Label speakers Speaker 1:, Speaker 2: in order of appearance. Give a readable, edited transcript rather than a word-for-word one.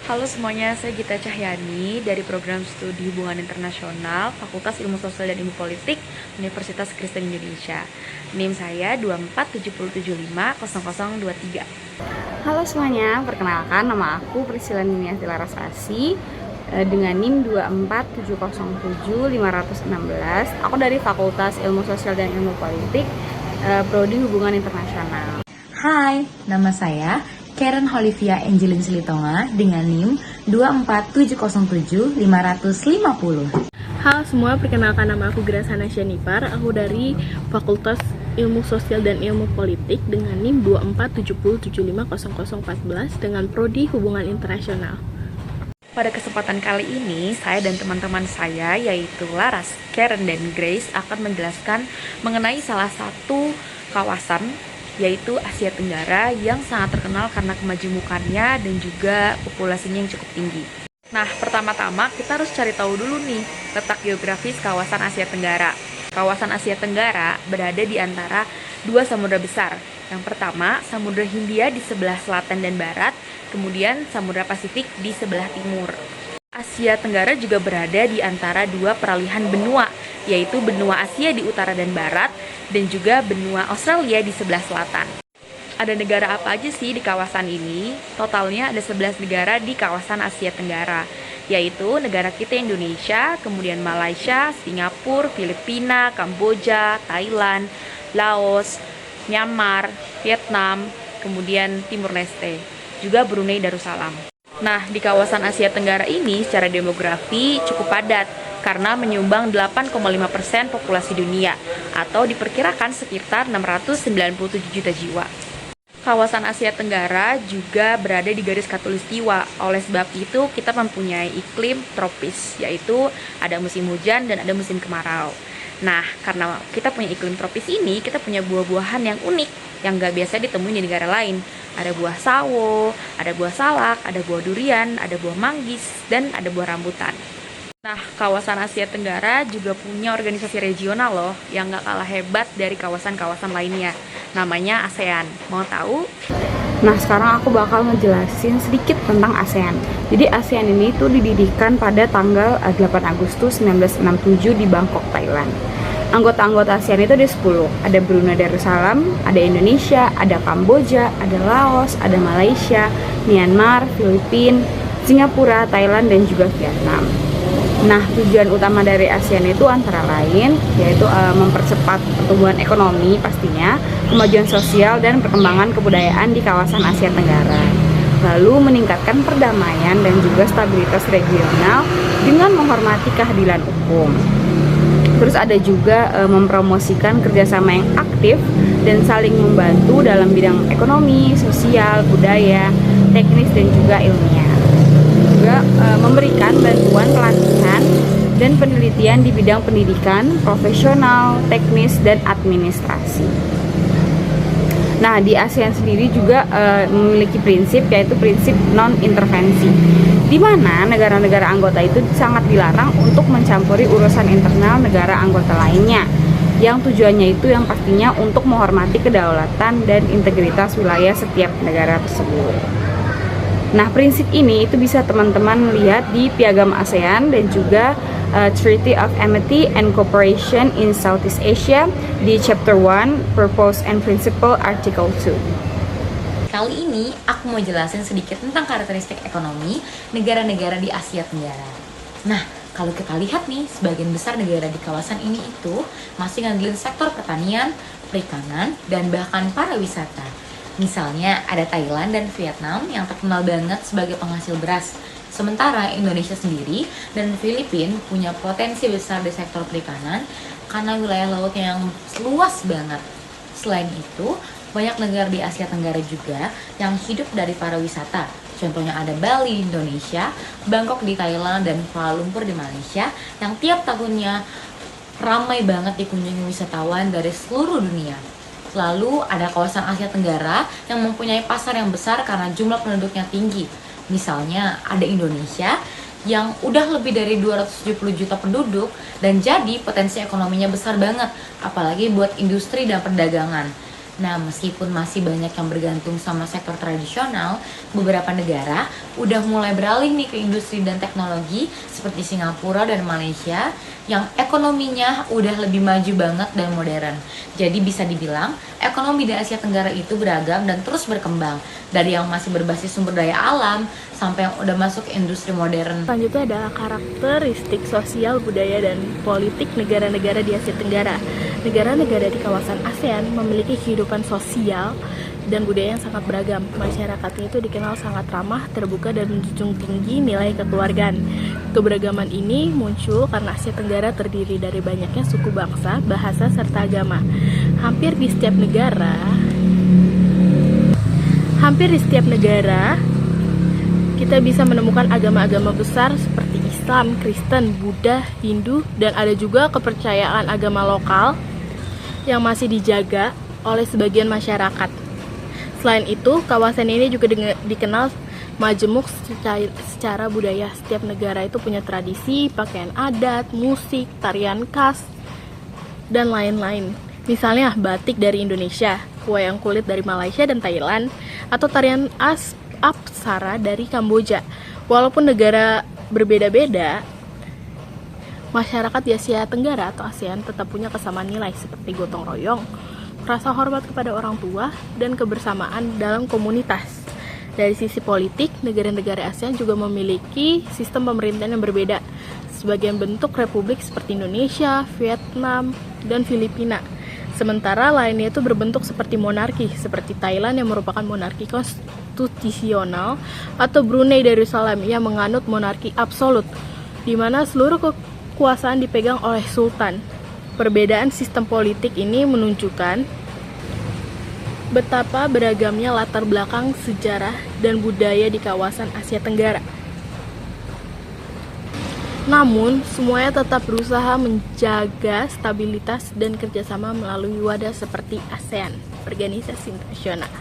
Speaker 1: Halo semuanya, saya Gita Cahyani dari Program Studi Hubungan Internasional Fakultas Ilmu Sosial dan Ilmu Politik Universitas Kristen Indonesia. NIM saya 247750023.
Speaker 2: Halo semuanya, perkenalkan nama aku Priscilla Niniati Larasasi dengan NIM 24707-516. Aku dari Fakultas Ilmu Sosial dan Ilmu Politik, Prodi Hubungan Internasional.
Speaker 3: Hai, nama saya Karen Olivia Angelin Silitonga dengan NIM 24707-550.
Speaker 4: Halo semua, perkenalkan nama aku Grasana Syanipar. Aku dari Fakultas Ilmu Sosial dan Ilmu Politik dengan NIM 24707500014 dengan Prodi Hubungan Internasional.
Speaker 1: Pada kesempatan kali ini, saya dan teman-teman saya yaitu Laras, Karen, dan Grace akan menjelaskan mengenai salah satu kawasan yaitu Asia Tenggara yang sangat terkenal karena kemajemukannya dan juga populasinya yang cukup tinggi. Nah, pertama-tama kita harus cari tahu dulu nih letak geografis kawasan Asia Tenggara. Kawasan Asia Tenggara berada di antara dua samudra besar. Yang pertama, Samudra Hindia di sebelah selatan dan barat, kemudian Samudra Pasifik di sebelah timur. Asia Tenggara juga berada di antara dua peralihan benua, yaitu benua Asia di utara dan barat, dan juga benua Australia di sebelah selatan. Ada negara apa aja sih di kawasan ini? Totalnya ada 11 negara di kawasan Asia Tenggara, yaitu negara kita Indonesia, kemudian Malaysia, Singapura, Filipina, Kamboja, Thailand, Laos, Myanmar, Vietnam, kemudian Timur Leste, juga Brunei Darussalam. Nah, di kawasan Asia Tenggara ini secara demografi cukup padat karena menyumbang 8,5% populasi dunia atau diperkirakan sekitar 697 juta jiwa. Kawasan Asia Tenggara juga berada di garis khatulistiwa. Oleh sebab itu, kita mempunyai iklim tropis, yaitu ada musim hujan dan ada musim kemarau. Nah, karena kita punya iklim tropis ini, kita punya buah-buahan yang unik yang gak biasa ditemui di negara lain. Ada buah sawo, ada buah salak, ada buah durian, ada buah manggis, dan ada buah rambutan. Nah, kawasan Asia Tenggara juga punya organisasi regional loh yang gak kalah hebat dari kawasan-kawasan lainnya. Namanya ASEAN. Mau tahu?
Speaker 2: Nah, sekarang aku bakal ngejelasin sedikit tentang ASEAN. Jadi ASEAN ini tuh didirikan pada tanggal 8 Agustus 1967 di Bangkok, Thailand. Anggota-anggota ASEAN itu ada 10. Ada Brunei Darussalam, ada Indonesia, ada Kamboja, ada Laos, ada Malaysia, Myanmar, Filipina, Singapura, Thailand, dan juga Vietnam. Nah, tujuan utama dari ASEAN itu antara lain yaitu mempercepat pertumbuhan ekonomi pastinya, kemajuan sosial dan perkembangan kebudayaan di kawasan Asia Tenggara. Lalu meningkatkan perdamaian dan juga stabilitas regional dengan menghormati keadilan hukum. Terus ada juga mempromosikan kerjasama yang aktif dan saling membantu dalam bidang ekonomi, sosial, budaya, teknis, dan juga ilmiah. Juga memberikan bantuan pelatihan dan penelitian di bidang pendidikan, profesional, teknis, dan administrasi. Nah, di ASEAN sendiri juga memiliki prinsip yaitu prinsip non-intervensi, di mana negara-negara anggota itu sangat dilarang untuk mencampuri urusan internal negara anggota lainnya, yang tujuannya itu yang pastinya untuk menghormati kedaulatan dan integritas wilayah setiap negara tersebut. Nah, prinsip ini itu bisa teman-teman lihat di Piagam ASEAN dan juga Treaty of Amity and Cooperation in Southeast Asia di Chapter 1, Purpose and Principle, Article 2.
Speaker 3: Kali ini aku mau jelasin sedikit tentang karakteristik ekonomi negara-negara di Asia Tenggara. Nah, kalau kita lihat nih, sebagian besar negara di kawasan ini itu masih ngandelin sektor pertanian, perikanan, dan bahkan pariwisata. Misalnya ada Thailand dan Vietnam yang terkenal banget sebagai penghasil beras. Sementara Indonesia sendiri dan Filipina punya potensi besar di sektor perikanan karena wilayah lautnya yang luas banget. Selain itu, banyak negara di Asia Tenggara juga yang hidup dari pariwisata. Contohnya ada Bali di Indonesia, Bangkok di Thailand, dan Kuala Lumpur di Malaysia yang tiap tahunnya ramai banget dikunjungi wisatawan dari seluruh dunia. Lalu ada kawasan Asia Tenggara yang mempunyai pasar yang besar karena jumlah penduduknya tinggi. Misalnya ada Indonesia yang udah lebih dari 270 juta penduduk dan jadi potensi ekonominya besar banget, apalagi buat industri dan perdagangan. Nah, meskipun masih banyak yang bergantung sama sektor tradisional, beberapa negara udah mulai beralih nih ke industri dan teknologi seperti Singapura dan Malaysia yang ekonominya udah lebih maju banget dan modern. Jadi bisa dibilang ekonomi di Asia Tenggara itu beragam dan terus berkembang, dari yang masih berbasis sumber daya alam sampai yang udah masuk ke industri modern.
Speaker 4: Selanjutnya adalah karakteristik sosial, budaya, dan politik negara-negara di Asia Tenggara. Negara-negara di kawasan ASEAN memiliki kehidupan sosial dan budaya yang sangat beragam. Masyarakatnya itu dikenal sangat ramah, terbuka, dan menjunjung tinggi nilai kekeluargaan. Keberagaman ini muncul karena Asia Tenggara terdiri dari banyaknya suku bangsa, bahasa, serta agama. Hampir di setiap negara kita bisa menemukan agama-agama besar seperti Islam, Kristen, Buddha, Hindu, dan ada juga kepercayaan agama lokal yang masih dijaga oleh sebagian masyarakat. Selain itu, kawasan ini juga dikenal majemuk secara budaya. Setiap negara itu punya tradisi, pakaian adat, musik, tarian khas, dan lain-lain. Misalnya batik dari Indonesia, wayang kulit dari Malaysia dan Thailand, atau tarian Apsara dari Kamboja. Walaupun negara berbeda-beda, masyarakat di Asia Tenggara atau ASEAN tetap punya kesamaan nilai seperti gotong royong, rasa hormat kepada orang tua, dan kebersamaan dalam komunitas. Dari sisi politik, negara-negara ASEAN juga memiliki sistem pemerintahan yang berbeda. Sebagian bentuk republik seperti Indonesia, Vietnam, dan Filipina. Sementara lainnya itu berbentuk seperti monarki, seperti Thailand yang merupakan monarki konstitusional, atau Brunei Darussalam yang menganut monarki absolut, di mana seluruh kekuasaan dipegang oleh sultan. Perbedaan sistem politik ini menunjukkan betapa beragamnya latar belakang sejarah dan budaya di kawasan Asia Tenggara. Namun, semuanya tetap berusaha menjaga stabilitas dan kerjasama melalui wadah seperti ASEAN, organisasi internasional.